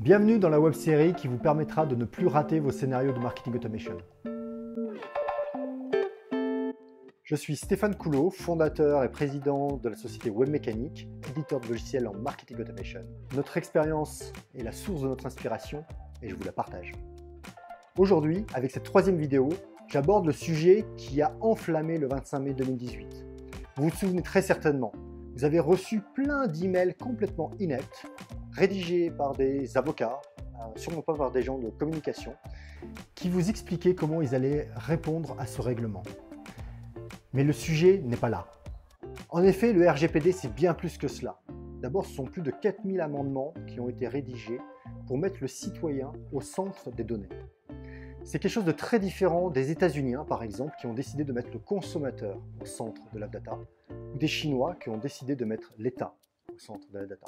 Bienvenue dans la web-série qui vous permettra de ne plus rater vos scénarios de marketing automation. Je suis Stéphane Coulot, fondateur et président de la société Webmécanique, éditeur de logiciels en marketing automation. Notre expérience est la source de notre inspiration et je vous la partage. Aujourd'hui, avec cette troisième vidéo, j'aborde le sujet qui a enflammé le 25 mai 2018. Vous vous souvenez très certainement, vous avez reçu plein d'emails complètement ineptes, rédigés par des avocats, sûrement pas par des gens de communication, qui vous expliquaient comment ils allaient répondre à ce règlement. Mais le sujet n'est pas là. En effet, le RGPD, c'est bien plus que cela. D'abord, ce sont plus de 4000 amendements qui ont été rédigés pour mettre le citoyen au centre des données. C'est quelque chose de très différent des États-Unis, par exemple, qui ont décidé de mettre le consommateur au centre de la data, ou des Chinois qui ont décidé de mettre l'État au centre de la data.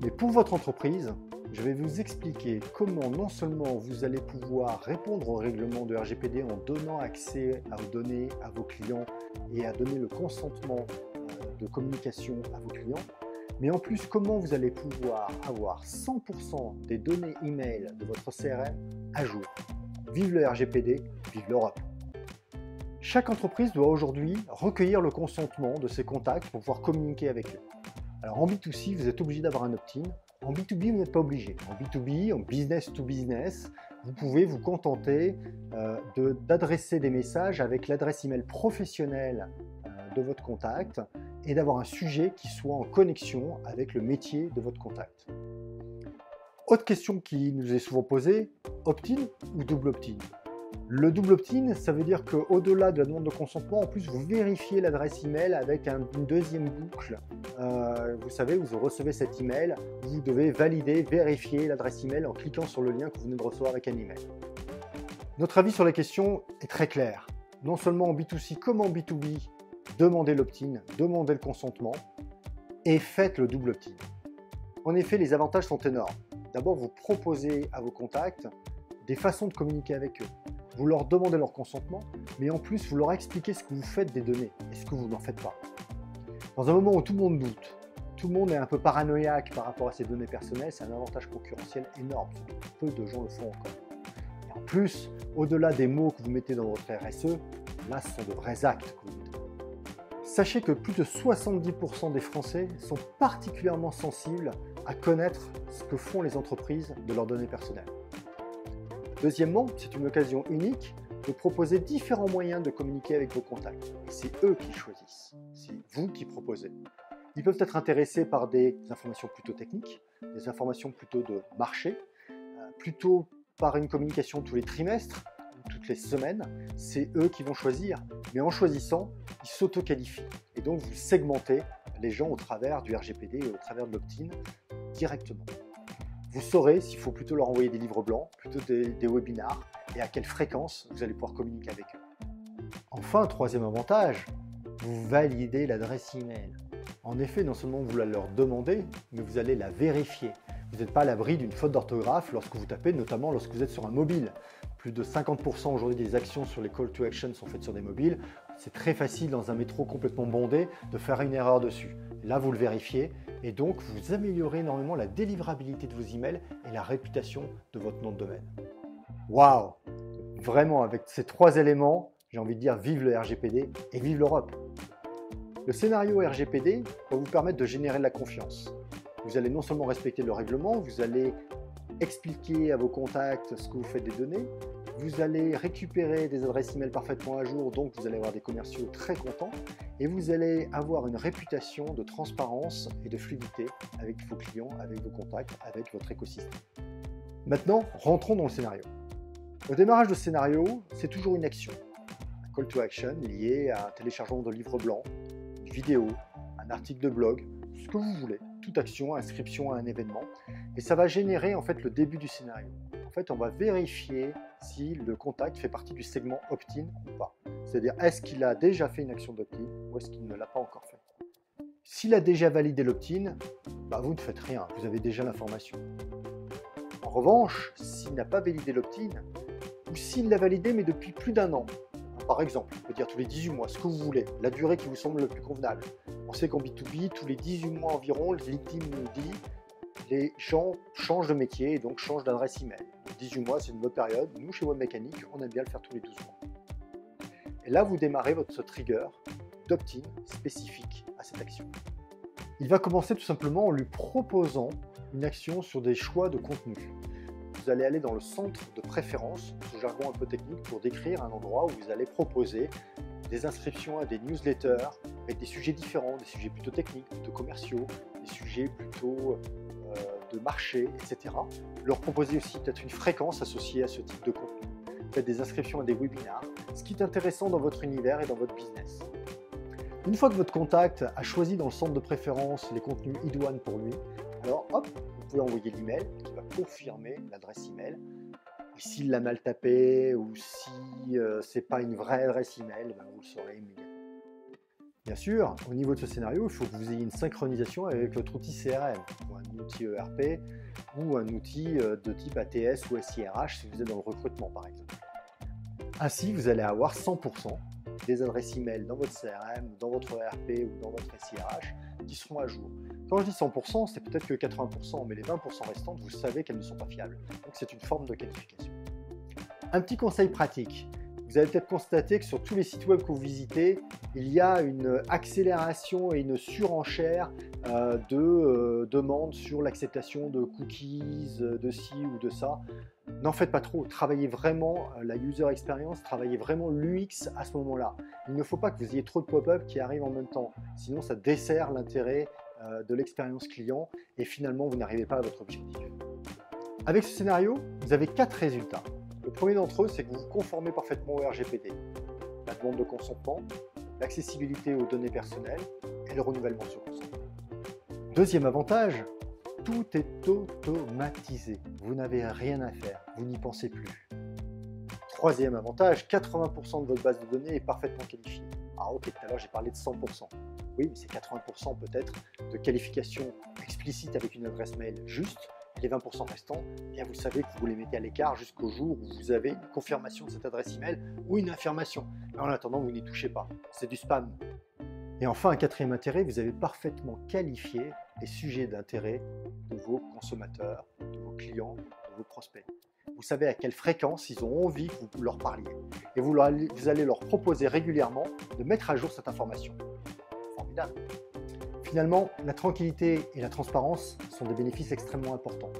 Mais pour votre entreprise, je vais vous expliquer comment non seulement vous allez pouvoir répondre au règlement de RGPD en donnant accès aux données à vos clients et à donner le consentement de communication à vos clients, mais en plus comment vous allez pouvoir avoir 100% des données email de votre CRM à jour. Vive le RGPD, vive l'Europe. Chaque entreprise doit aujourd'hui recueillir le consentement de ses contacts pour pouvoir communiquer avec eux. Alors en B2C, vous êtes obligé d'avoir un opt-in. En B2B, vous n'êtes pas obligé. En B2B, en business to business, vous pouvez vous contenter d'adresser des messages avec l'adresse email professionnelle de votre contact et d'avoir un sujet qui soit en connexion avec le métier de votre contact. Autre question qui nous est souvent posée, opt-in ou double opt-in? Le double opt-in, ça veut dire qu'au-delà de la demande de consentement, en plus vous vérifiez l'adresse email avec une deuxième boucle. Vous savez, vous recevez cet email, vous devez valider, vérifier l'adresse email en cliquant sur le lien que vous venez de recevoir avec un email. Notre avis sur la question est très clair. Non seulement en B2C comme en B2B, demandez l'opt-in, demandez le consentement et faites le double opt-in. En effet, les avantages sont énormes. D'abord, vous proposez à vos contacts des façons de communiquer avec eux. Vous leur demandez leur consentement, mais en plus, vous leur expliquez ce que vous faites des données et ce que vous n'en faites pas. Dans un moment où tout le monde doute, tout le monde est un peu paranoïaque par rapport à ses données personnelles, c'est un avantage concurrentiel énorme. Peu de gens le font encore. Et en plus, au-delà des mots que vous mettez dans votre RSE, là, ce sont de vrais actes que vous mettez. Sachez que plus de 70% des Français sont particulièrement sensibles à connaître ce que font les entreprises de leurs données personnelles. Deuxièmement, c'est une occasion unique de proposer différents moyens de communiquer avec vos contacts. Et c'est eux qui choisissent, c'est vous qui proposez. Ils peuvent être intéressés par des informations plutôt techniques, des informations plutôt de marché, plutôt par une communication tous les trimestres, toutes les semaines. C'est eux qui vont choisir, mais en choisissant, ils s'auto-qualifient. Et donc vous segmentez les gens au travers du RGPD et au travers de l'opt-in directement. Vous saurez s'il faut plutôt leur envoyer des livres blancs, plutôt des webinars, et à quelle fréquence vous allez pouvoir communiquer avec eux. Enfin, troisième avantage, vous validez l'adresse email. En effet, non seulement vous la leur demandez, mais vous allez la vérifier. Vous n'êtes pas à l'abri d'une faute d'orthographe lorsque vous tapez, notamment lorsque vous êtes sur un mobile. Plus de 50% aujourd'hui des actions sur les call to action sont faites sur des mobiles. C'est très facile dans un métro complètement bondé de faire une erreur dessus. Là, vous le vérifiez et donc vous améliorez énormément la délivrabilité de vos emails et la réputation de votre nom de domaine. Waouh! Vraiment, avec ces trois éléments, j'ai envie de dire vive le RGPD et vive l'Europe. Le scénario RGPD va vous permettre de générer de la confiance. Vous allez non seulement respecter le règlement, vous allez expliquer à vos contacts ce que vous faites des données, vous allez récupérer des adresses email parfaitement à jour, donc vous allez avoir des commerciaux très contents et vous allez avoir une réputation de transparence et de fluidité avec vos clients, avec vos contacts, avec votre écosystème. Maintenant, rentrons dans le scénario. Au démarrage de scénario, c'est toujours une action. Un call to action lié à un téléchargement de livre blanc, une vidéo, un article de blog, ce que vous voulez. Toute action, inscription à un événement. Et ça va générer en fait le début du scénario. En fait, on va vérifier si le contact fait partie du segment opt-in ou pas. C'est-à-dire, est-ce qu'il a déjà fait une action d'opt-in ou est-ce qu'il ne l'a pas encore fait? S'il a déjà validé l'opt-in, vous ne faites rien, vous avez déjà l'information. En revanche, s'il n'a pas validé l'opt-in, ou s'il l'a validé mais depuis plus d'un an, par exemple, on peut dire tous les 18 mois, ce que vous voulez, la durée qui vous semble le plus convenable. On sait qu'en B2B, tous les 18 moas environ, LinkedIn nous dit les gens changent de métier et donc changent d'adresse email. 18 mois, c'est une bonne période. Nous, chez Webmecanic, on aime bien le faire tous les 12 mois. Et là, vous démarrez votre trigger d'opt-in spécifique à cette action. Il va commencer tout simplement en lui proposant une action sur des choix de contenu. Vous allez aller dans le centre de préférence, ce jargon un peu technique, pour décrire un endroit où vous allez proposer des inscriptions à des newsletters avec des sujets différents, des sujets plutôt techniques, plutôt commerciaux, des sujets plutôt de marché, etc. Leur proposer aussi peut-être une fréquence associée à ce type de contenu. Faites des inscriptions à des webinars, ce qui est intéressant dans votre univers et dans votre business. Une fois que votre contact a choisi dans le centre de préférence les contenus idoines pour lui, alors hop, vous pouvez envoyer l'email qui va confirmer l'adresse email. Et s'il l'a mal tapé ou si ce n'est pas une vraie adresse email, ben vous le saurez immédiatement. Bien sûr, au niveau de ce scénario, il faut que vous ayez une synchronisation avec votre outil CRM, ou un outil ERP, ou un outil de type ATS ou SIRH si vous êtes dans le recrutement par exemple. Ainsi, vous allez avoir 100% des adresses email dans votre CRM, dans votre ERP ou dans votre SIRH qui seront à jour. Quand je dis 100%, c'est peut-être que 80%, mais les 20% restantes, vous savez qu'elles ne sont pas fiables. Donc c'est une forme de qualification. Un petit conseil pratique. Vous avez peut-être constaté que sur tous les sites web que vous visitez, il y a une accélération et une surenchère de demandes sur l'acceptation de cookies, de ci ou de ça. N'en faites pas trop, travaillez vraiment la user experience, travaillez vraiment l'UX à ce moment-là. Il ne faut pas que vous ayez trop de pop-up qui arrivent en même temps, sinon ça dessert l'intérêt de l'expérience client et finalement vous n'arrivez pas à votre objectif. Avec ce scénario, vous avez 4 résultats. Le premier d'entre eux, c'est que vous vous conformez parfaitement au RGPD, la demande de consentement, l'accessibilité aux données personnelles et le renouvellement sur consentement. Deuxième avantage, tout est automatisé. Vous n'avez rien à faire, vous n'y pensez plus. Troisième avantage, 80% de votre base de données est parfaitement qualifiée. Ah ok, tout à l'heure j'ai parlé de 100%. Oui, mais c'est 80% peut-être de qualification explicite avec une adresse mail juste. Et les 20% restants, eh bien vous savez que vous les mettez à l'écart jusqu'au jour où vous avez une confirmation de cette adresse email ou une affirmation. Mais en attendant, vous n'y touchez pas. C'est du spam. Et enfin, un quatrième intérêt, vous avez parfaitement qualifié les sujets d'intérêt de vos consommateurs, de vos clients, de vos prospects. Vous savez à quelle fréquence ils ont envie que vous leur parliez. Et vous allez leur proposer régulièrement de mettre à jour cette information. Formidable. Finalement, la tranquillité et la transparence sont des bénéfices extrêmement importants.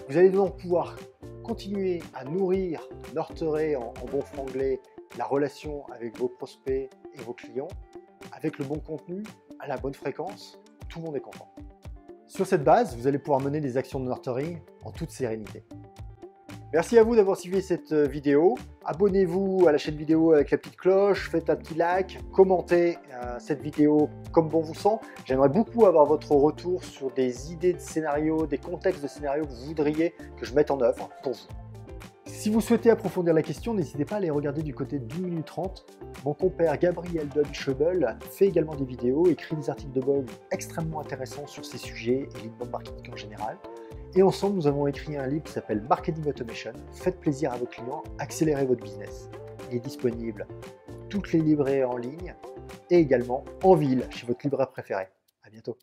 Vous allez donc pouvoir continuer à nourrir, nurturer en bon franglais la relation avec vos prospects et vos clients, avec le bon contenu, à la bonne fréquence, tout le monde est content. Sur cette base, vous allez pouvoir mener des actions de nurturing en toute sérénité. Merci à vous d'avoir suivi cette vidéo. Abonnez-vous à la chaîne vidéo avec la petite cloche, faites un petit like, commentez cette vidéo comme bon vous semble. J'aimerais beaucoup avoir votre retour sur des idées de scénarios, des contextes de scénarios que vous voudriez que je mette en œuvre pour vous. Si vous souhaitez approfondir la question, n'hésitez pas à aller regarder du côté de 10 minutes 30. Mon compère Gabriel Schebel fait également des vidéos, écrit des articles de blog extrêmement intéressants sur ces sujets et l'inbound marketing en général. Et ensemble, nous avons écrit un livre qui s'appelle Marketing Automation. Faites plaisir à vos clients, accélérez votre business. Il est disponible dans toutes les librairies en ligne et également en ville chez votre libraire préféré. À bientôt.